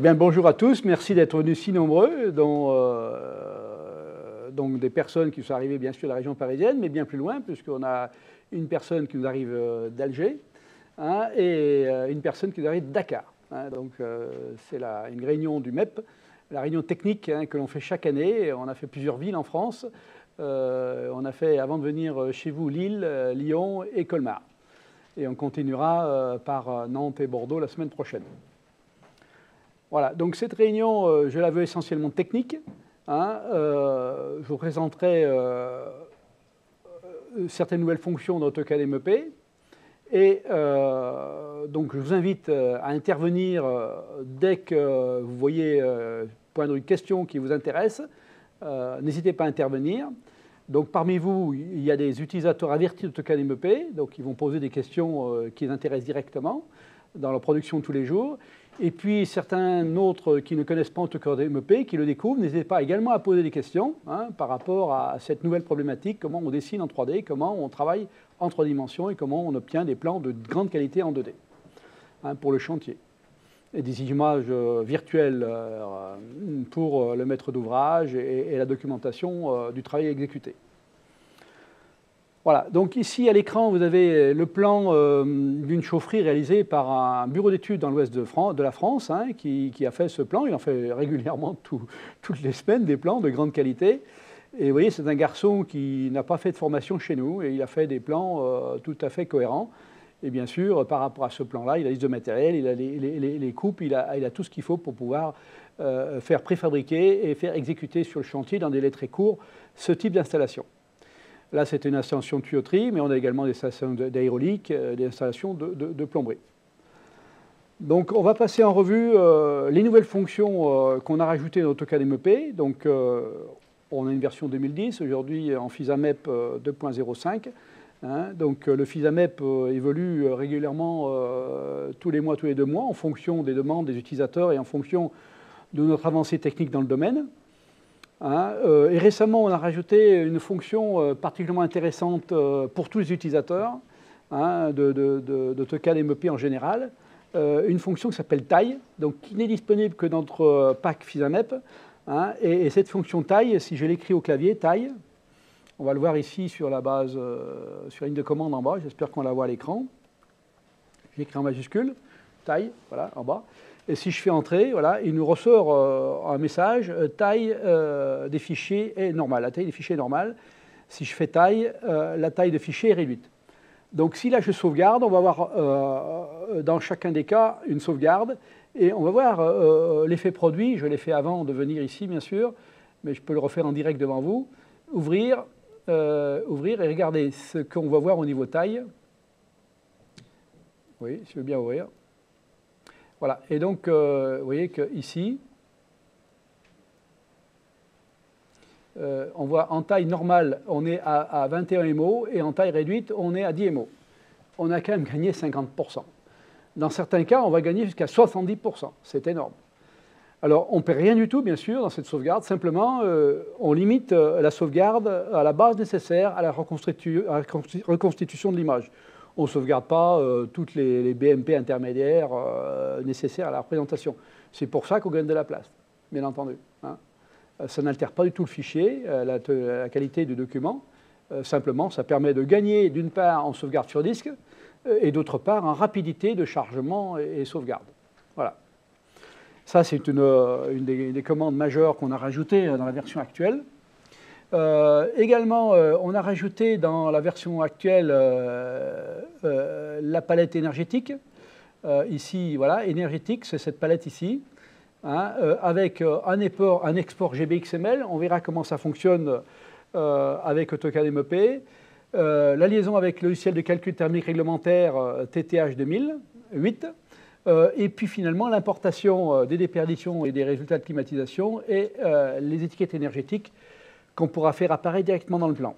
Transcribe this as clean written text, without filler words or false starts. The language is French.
Bien, bonjour à tous, merci d'être venus si nombreux, donc des personnes qui sont arrivées bien sûr de la région parisienne, mais bien plus loin, puisqu'on a une personne qui nous arrive d'Alger et une personne qui nous arrive de Dakar. C'est une réunion du MEP, la réunion technique que l'on fait chaque année. On a fait plusieurs villes en France. On a fait, avant de venir chez vous, Lille, Lyon et Colmar. Et on continuera par Nantes et Bordeaux la semaine prochaine. Voilà, donc cette réunion, je la veux essentiellement technique. Je vous présenterai certaines nouvelles fonctions d'AutoCAD MEP. Et donc je vous invite à intervenir dès que vous voyez poindre une question qui vous intéresse. N'hésitez pas à intervenir. Donc parmi vous, il y a des utilisateurs avertis d'AutoCAD MEP, donc ils vont poser des questions qui les intéressent directement dans leur production de tous les jours. Et puis certains autres qui ne connaissent pas AutoCAD MEP, qui le découvrent, n'hésitez pas également à poser des questions par rapport à cette nouvelle problématique, comment on dessine en 3D, comment on travaille en 3 dimensions et comment on obtient des plans de grande qualité en 2D pour le chantier. Et des images virtuelles pour le maître d'ouvrage et la documentation du travail exécuté. Voilà, donc ici à l'écran, vous avez le plan d'une chaufferie réalisée par un bureau d'études dans l'ouest de la France qui a fait ce plan. Il en fait régulièrement toutes les semaines des plans de grande qualité. Et vous voyez, c'est un garçon qui n'a pas fait de formation chez nous et il a fait des plans tout à fait cohérents. Et bien sûr, par rapport à ce plan-là, il a la liste de matériel, il a les coupes, il a tout ce qu'il faut pour pouvoir faire préfabriquer et faire exécuter sur le chantier dans des délais très courts ce type d'installation. Là, c'est une installation de tuyauterie, mais on a également des installations d'aérolique, des installations de plomberie. Donc, on va passer en revue les nouvelles fonctions qu'on a rajoutées dans AutoCAD MEP. Donc, on a une version 2010, aujourd'hui en FISA-MEP 2.05. Donc, le FISA-MEP évolue régulièrement tous les mois, tous les 2 mois, en fonction des demandes des utilisateurs et en fonction de notre avancée technique dans le domaine. Et récemment, on a rajouté une fonction particulièrement intéressante pour tous les utilisateurs d'AutoCAD MEP en général, une fonction qui s'appelle taille, donc qui n'est disponible que dans notre pack FISA-MEP. Et cette fonction taille, si je l'écris au clavier, taille, on va le voir ici sur la base, sur la ligne de commande en bas, j'espère qu'on la voit à l'écran. J'écris en majuscule, taille, voilà, en bas. Et si je fais entrer, voilà, il nous ressort un message, taille des fichiers est normale. La taille des fichiers est normale. Si je fais taille, la taille de fichier est réduite. Donc si là je sauvegarde, on va voir dans chacun des cas une sauvegarde. Et on va voir l'effet produit. Je l'ai fait avant de venir ici, bien sûr, mais je peux le refaire en direct devant vous. Ouvrir et regardez ce qu'on va voir au niveau taille. Oui, je veux bien ouvrir. Voilà, et donc, vous voyez qu'ici, on voit en taille normale, on est à 21 MO, et en taille réduite, on est à 10 MO. On a quand même gagné 50%. Dans certains cas, on va gagner jusqu'à 70%. C'est énorme. Alors, on ne perd rien du tout, bien sûr, dans cette sauvegarde. Simplement, on limite la sauvegarde à la base nécessaire à la reconstitution de l'image. On ne sauvegarde pas toutes les BMP intermédiaires nécessaires à la représentation. C'est pour ça qu'on gagne de la place, bien entendu. Ça n'altère pas du tout le fichier, la qualité du document. Simplement, ça permet de gagner, d'une part, en sauvegarde sur disque, et d'autre part, en rapidité de chargement et sauvegarde. Voilà. Ça, c'est une des commandes majeures qu'on a rajoutées dans la version actuelle. Également, on a rajouté dans la version actuelle la palette énergétique. Ici, voilà, énergétique, c'est cette palette ici, avec un export GBXML. On verra comment ça fonctionne avec AutoCAD MEP. La liaison avec le logiciel de calcul thermique réglementaire TTH 2008. Et puis finalement, l'importation des déperditions et des résultats de climatisation et les étiquettes énergétiques qu'on pourra faire apparaître directement dans le plan.